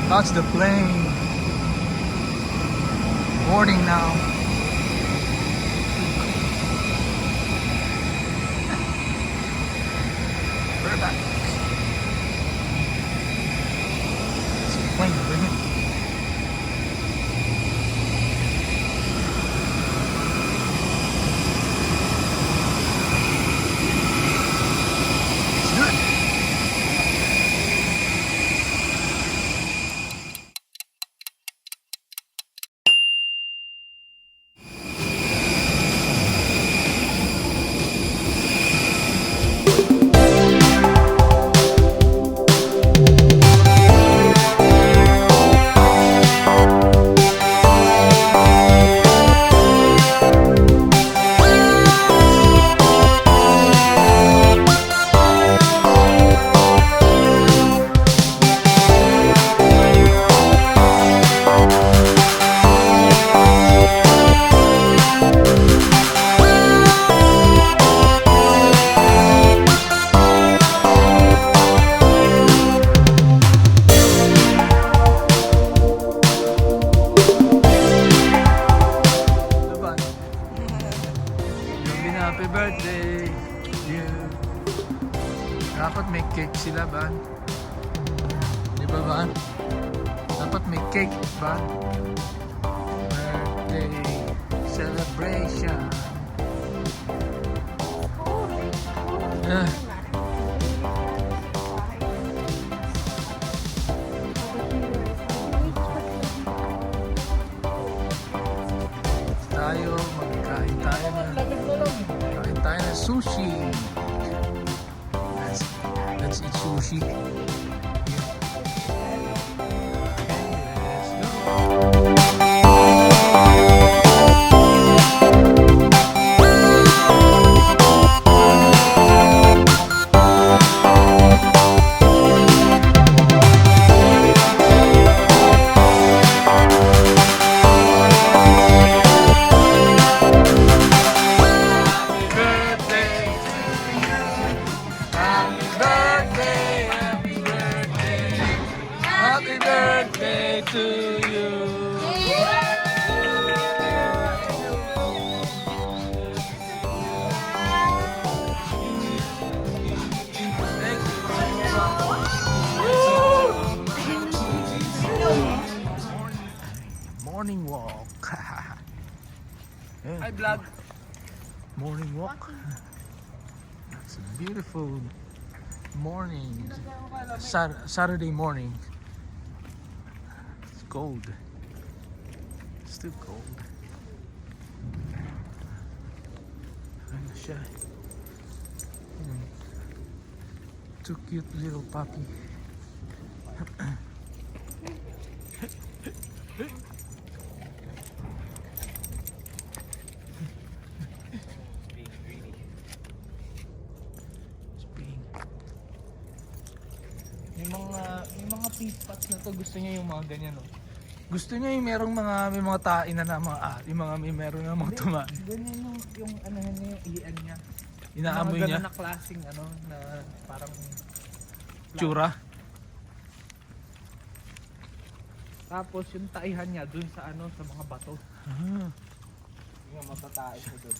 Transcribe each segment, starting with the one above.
That's the plane. Boarding now. We're back. It's a plane, isn't it? It's good. Happy birthday to you. Dapat may cake sila, Ban. Di ba, Ban? Dapat may cake, Ban. Birthday celebration. Yeah. Magkain tayo ng sushi. Let's eat sushi. Let's go. Happy birthday to you. Morning walk. Hi vlog. Morning walk. It's a beautiful morning. Saturday morning. It's cold. It's still cold. Ano siya? Too cute little puppy. Yung mga pea spots na to, gusto niya yung mga ganyan, no? Gusto niya yung merong may mga tain na mga meron na mga tumain. Ganyan yung ano niya, yung iyan niya. Inaamoy niya. Mga ganun na klaseng na parang Tsura. Tapos yung taihan niya dun sa sa mga bato. Ah. Yung matatain ko dun.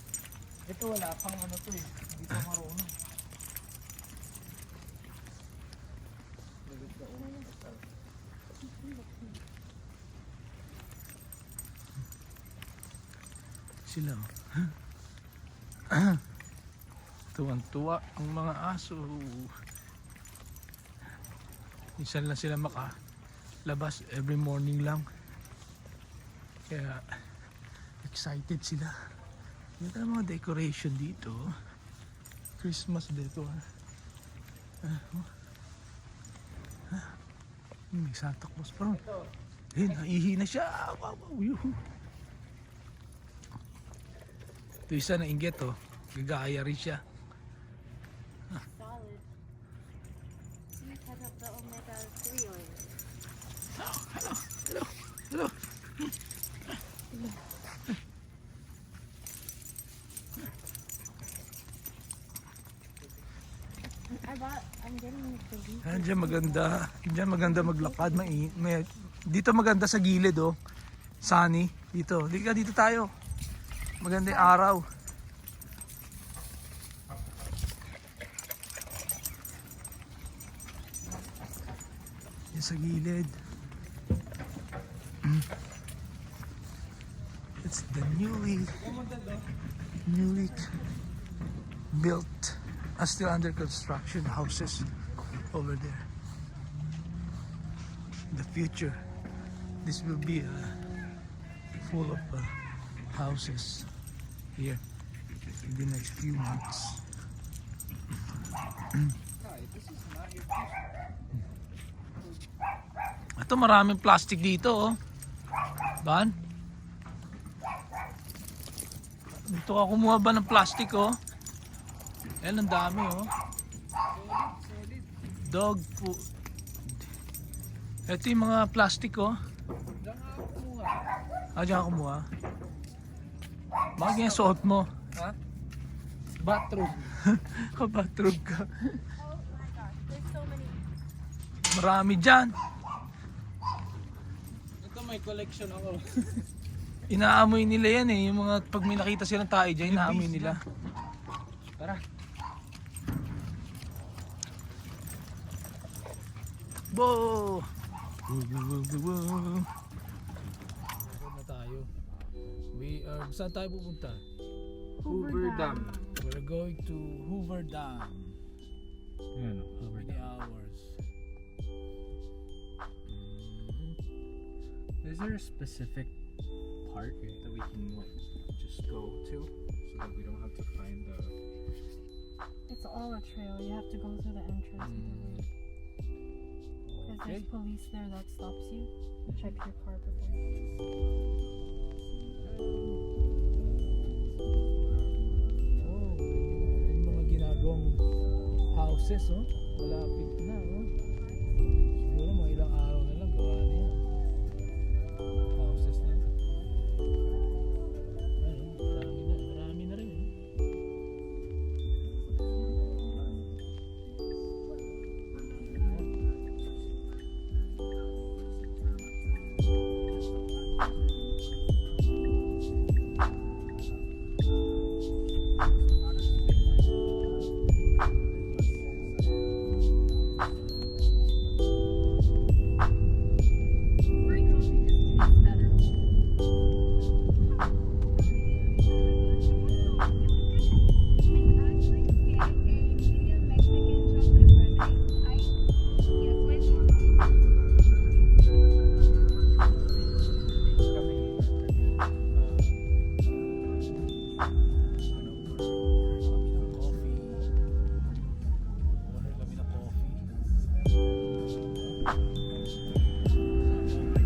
Ito wala pang to eh. Hindi pa marunong. Sila. Tuwan-tuwa ang mga aso. Minsan lang sila makalabas, every morning lang. Kaya excited sila. Ito ang mga decoration dito. Christmas decor. May Santa Claus pa rin. Naihi na siya. Wow, yuhu. Ito isa na inggit, gagaya rin siya. Solid. See, cut up the omega-3 oil. Hello. I'm getting the leaf. Nandiyan maganda. Diyan maganda maglakad. Dito maganda sa gilid oh. Sunny. Dito. Dito tayo. Maganda yung araw. Yan sa gilid. It's the newly built, still under construction houses over there. The future, this will be full of houses here in the next few months. Ito maraming plastic dito oh. Ban? Dito ka kumuha ba ng plastic oh? Ayan ang dami oh. Dog food. Ito yung mga plastic oh. Diyan ka kumuha. Bakit yung suot mo? Ha? Bathroom. Bathroom ka. Oh my gosh, there's so many. Marami dyan. Ito may collection ako. Inaamoy nila yan eh. Yung mga pag may nakita silang tayo dyan, inaamoy nila. Tara. Bo! Woo! Na tayo. Saan tayo pupunta? Hoover Dam. We're going to Hoover Dam. Ayan, How many hours? Is there a specific part that we can just go to so that we don't have to find the... It's all a trail. You have to go through the entrance either way. Because there's police there that stops you. Check your car before you. Oh, yung mga ginagawang houses oh. Malapit na oh. Siguro mga ilang araw na lang gawa na yan. Houses na. Ayun, marami na rin eh.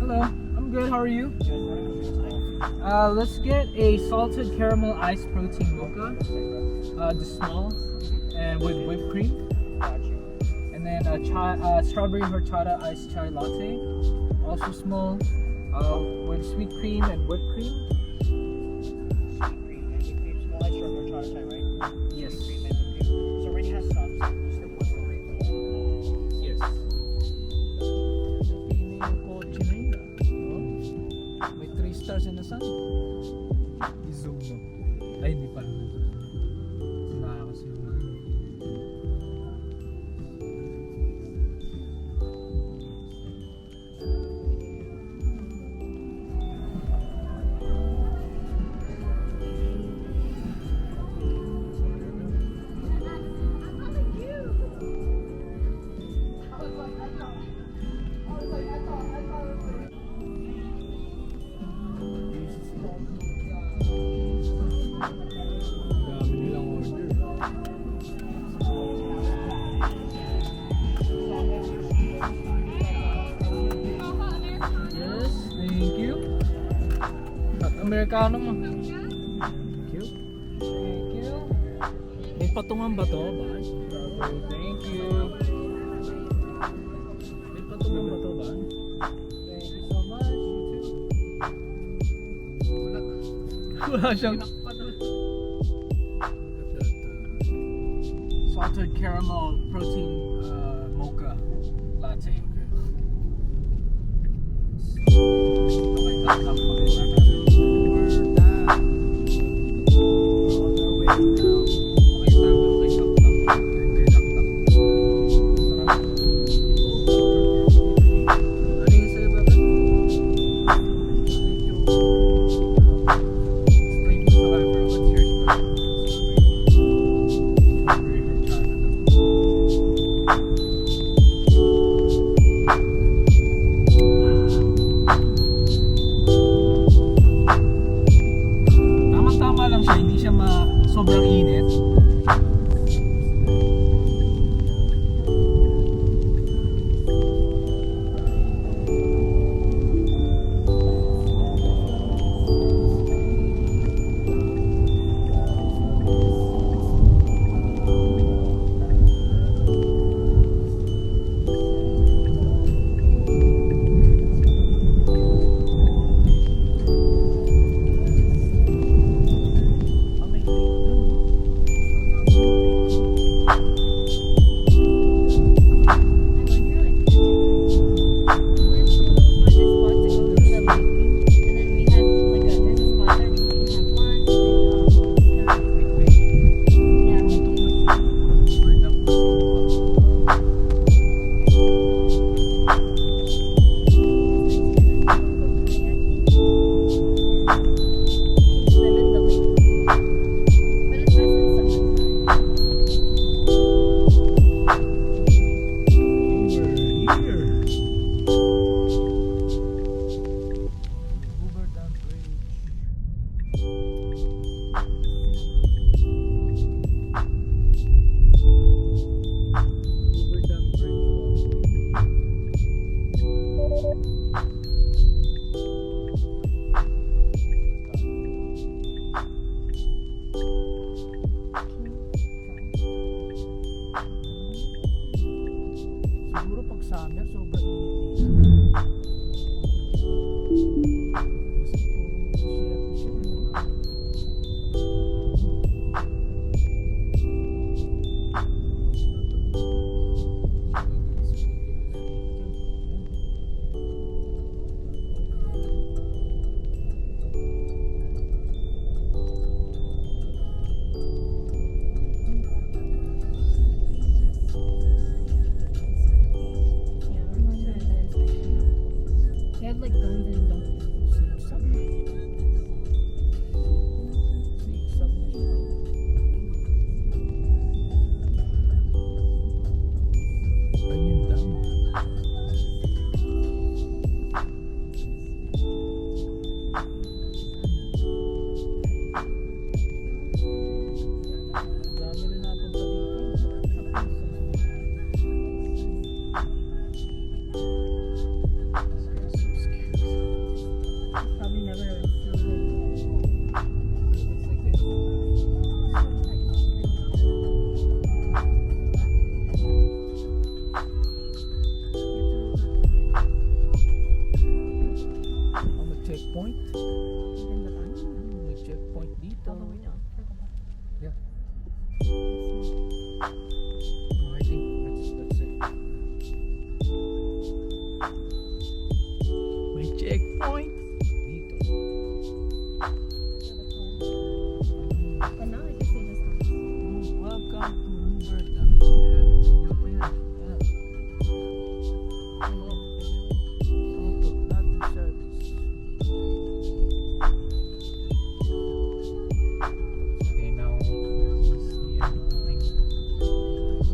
Hello, I'm good. How are you? Let's get a salted caramel iced protein mocha. The small and with whipped cream. And then a strawberry horchata iced chai latte. Also small with sweet cream and whipped cream. Yes. So already has sauce. Just the one for it. Yes. May 3 stars in the sun. I-zoom mo. Ay, hindi pa. Nakakasiyo. Dami nilang order. Yes, thank you. At Americano mo. Thank you. Thank you. May patungan ba to, ba? Thank you. May patungan ba to, ba? Thank you so much. Wala siyang... Salted caramel protein mocha Tama lang siya, hindi siya sobrang init. Siguro pag summer, sobrang init dito. Kasi puro siya. They have like guns and donkeys. Sigsag. Sigsag na siya. Ayun yung dam. Dami rin napunta dito. Probably never seen Oh, may checkpoint. it in the back. May checkpoint dito. All the way down. Yeah. Oh, I think that's it. May checkpoint dito. But now I guess they just have Welcome to Hoover Dam. Auto, not in service. Okay, now what's the end of the thing? I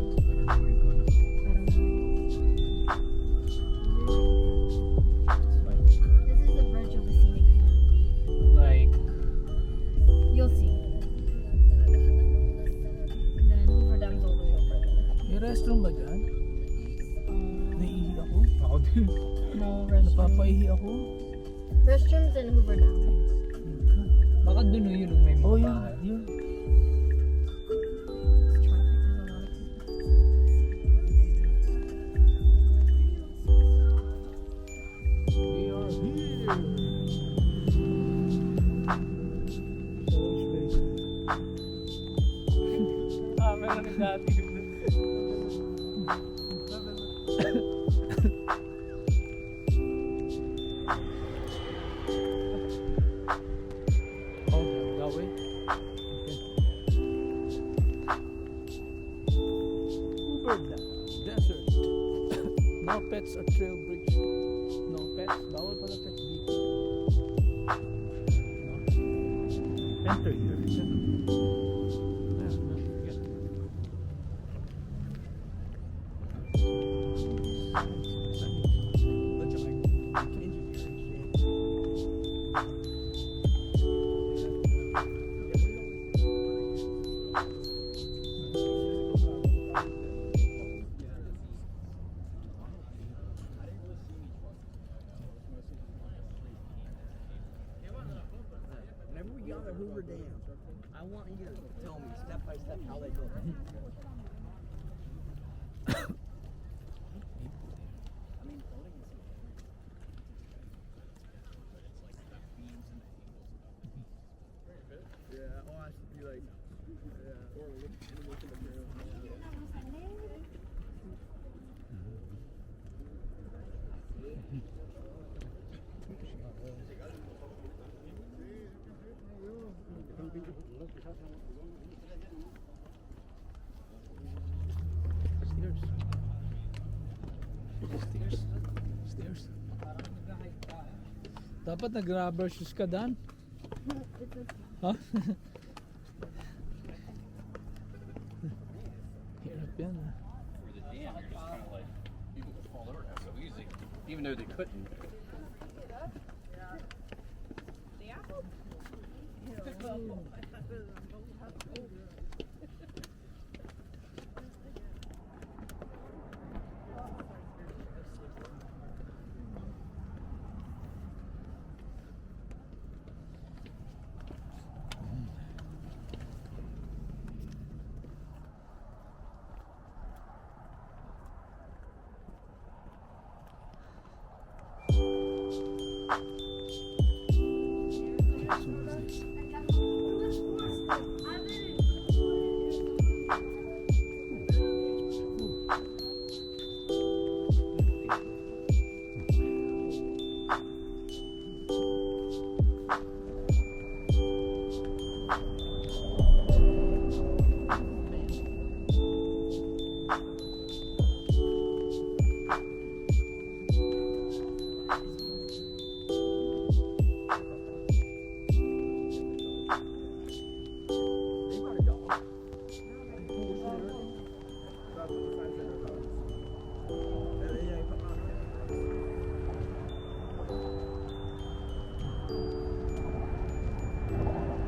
don't know where you're going. I don't know. It's fine. This is the bridge of the scenic view. Like, You'll see. And then Hoover Dam's all the way over there. May restroom ba dyan? Naiihi ako. ako din. No restrooms. Napapaihi ako. Restrooms in Hoover Dam. Baka dun yun may mga Oh, yun. bahay. Yun. Traffic, there's a lot of people. We are here. Storage space. Ah, meron na dati. No pets or trail bridge. No pets. Bawal pala pets dito. No? Enter here. Whenever we get on the Hoover Dam, I want you to tell me step by step how they built it. Yeah, oh, I should be like, yeah, or look at the mirror. Stairs. Dapat nag-rubber shoes ka, Dan. Ha? Hirap yan. For the dam, it's kind of like people could fall over that so easy, even though they couldn't.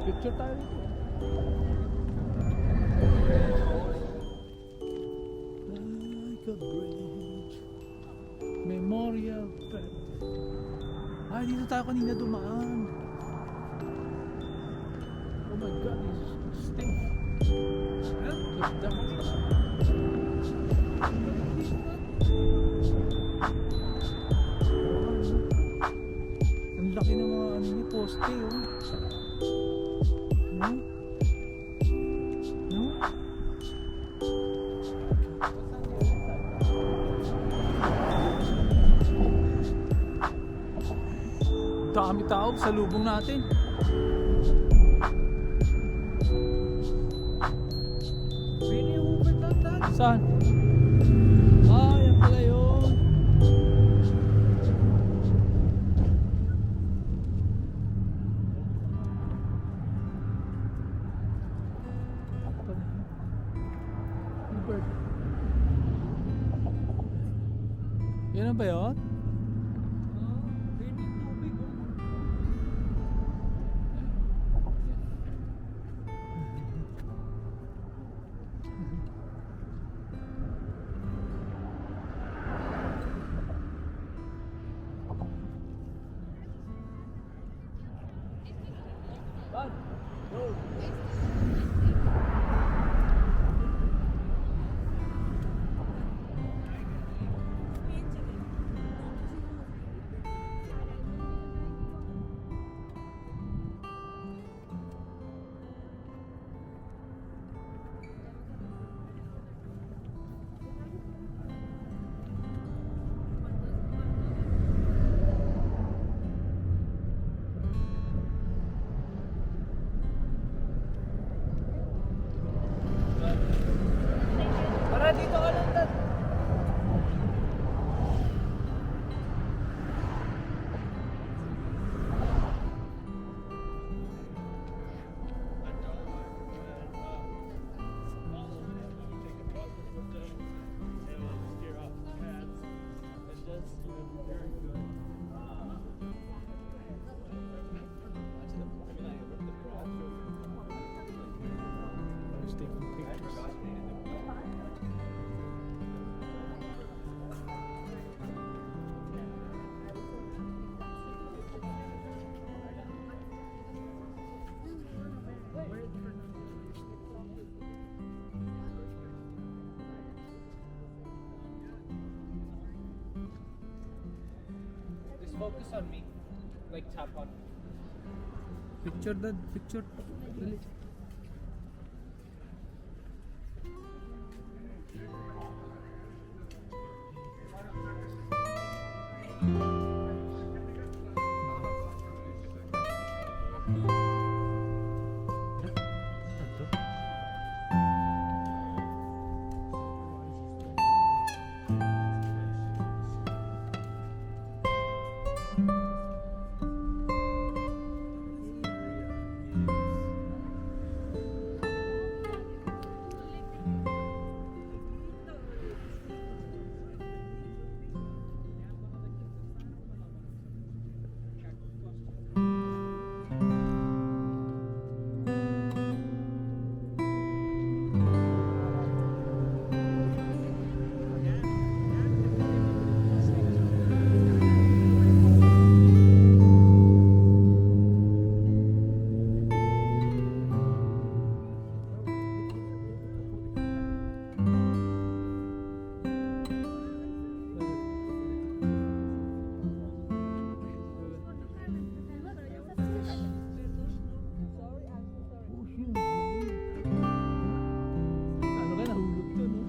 Picture tayo rito. Like a bridge. Memorial Pet. Ay, dito tayo kanina dumaan. Oh my God, this stink. Ang laki ng mga ano ni poste, oh. No? No? Dami tao sa lubong natin. Really, Hoover done that? Saan? Ah, yan pala yun. Ako pa na yun. Hoover. Yan na ba yun? Really tubig, oh. That's very good. I was taking pictures. Just focus on me. Like tap on me. Picture that, picture. Dali. Ano ka, nahulog to, no?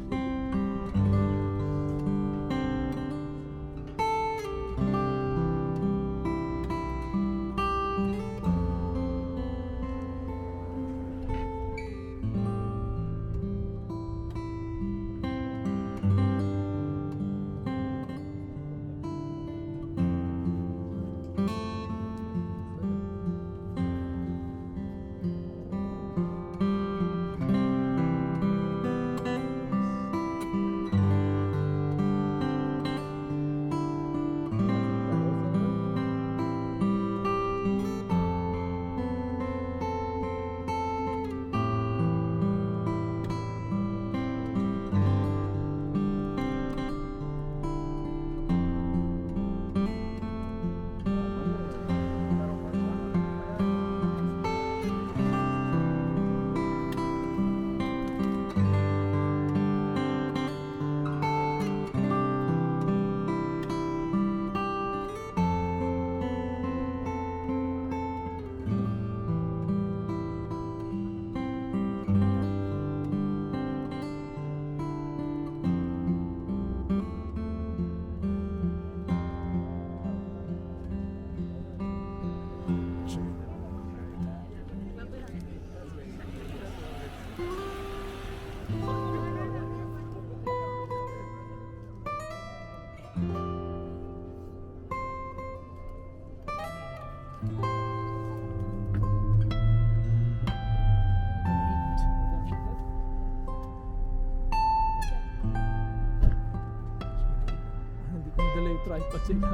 Hindi ko nadala yung tripod sila.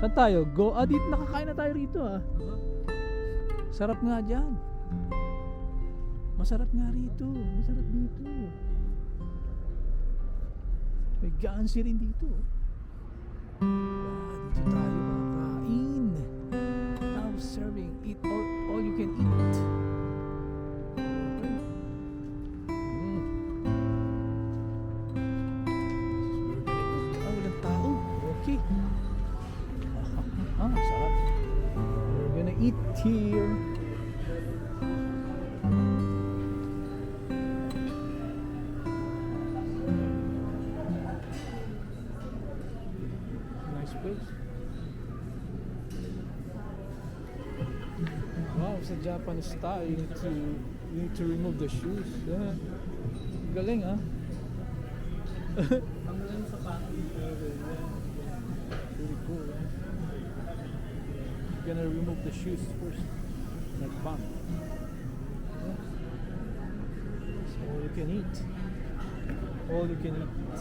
Saan tayo? Go? Dito nakakain na tayo rito Sarap nga dyan. Masarap nga rito. Masarap dito. May gaansi rin dito. Dito tayo kakain. Now serving. Eat all you can eat. Walang tao. Okay. Sarap. We're gonna eat here. Nice place. Wow, it's a Japanese style. You need to remove the shoes. Yeah. Galing Ang galing sa package. Really cool. You're gonna remove the shoes first, like bun. Yeah. So all you can eat. All you can eat.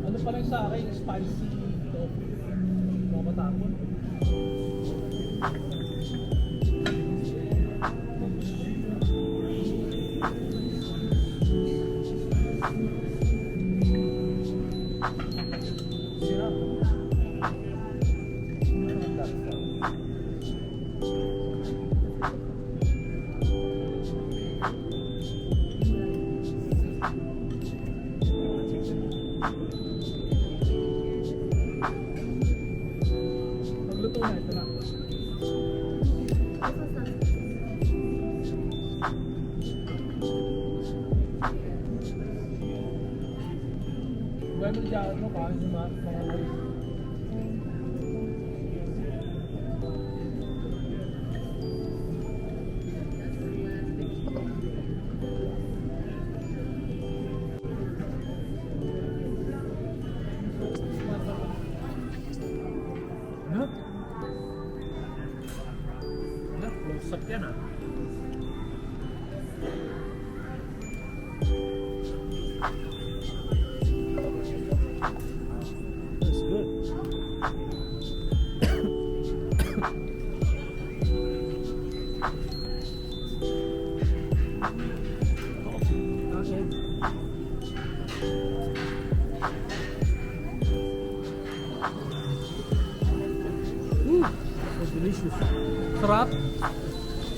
Ano pa lang sa akin, spicy tofu. Mga matapon. Sirap. Magluto na, ito na. Gawin mo jacket mo, kain yung mga rice. Ano? Ano? Close up yan ah. That's good. Okay. So delicious. Sarap.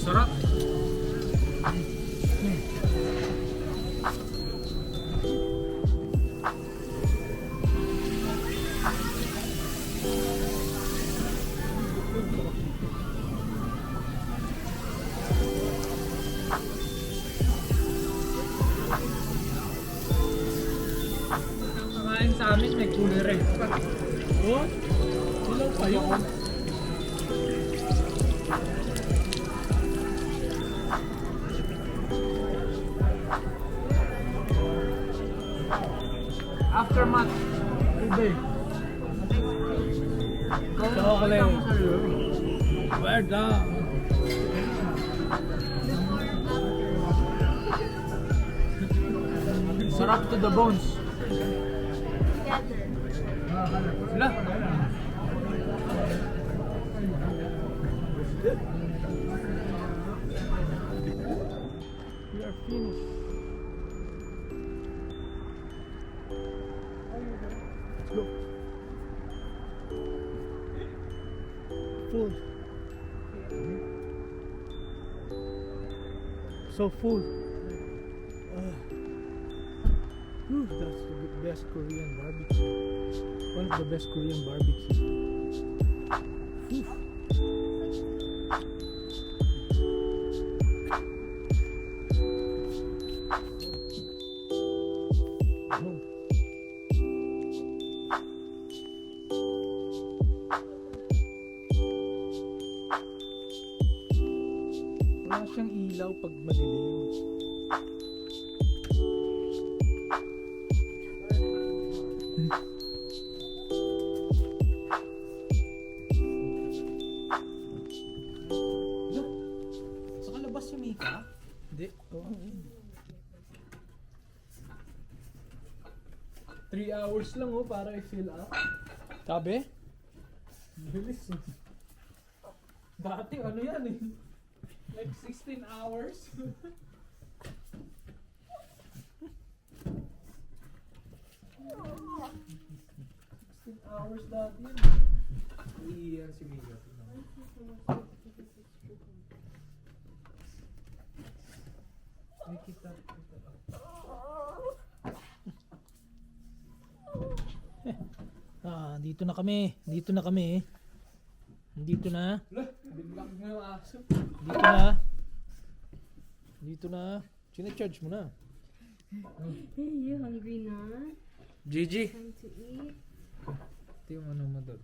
Sarap. Kumain sa amin, may cooler eh. Oh, ilang pa yun? Aftermath. Ube. Chocolate. Well done. Sarap to the bones. Wala. We are finished. Let's go. Full. So full. That's the best Korean barbecue. One of the best Korean barbecue. Whew. Oh. Wala siyang ilaw pag madilim. Sa kalabas yung Mika? Hindi. Oo. 3 hours lang para i-fill up. Sabi? Bilis eh. Dati ano yan eh. Like 16 hours. 16 hours dati yun. Iyan si Mika. May kita. Dito na kami. Dito na kami. Dito na. Lah, biglang mo yung aso. Dito na. Dito na. Sina-charge mo na. Hey, you hungry na? Gigi. Time to eat? Ito yung ano mo doon.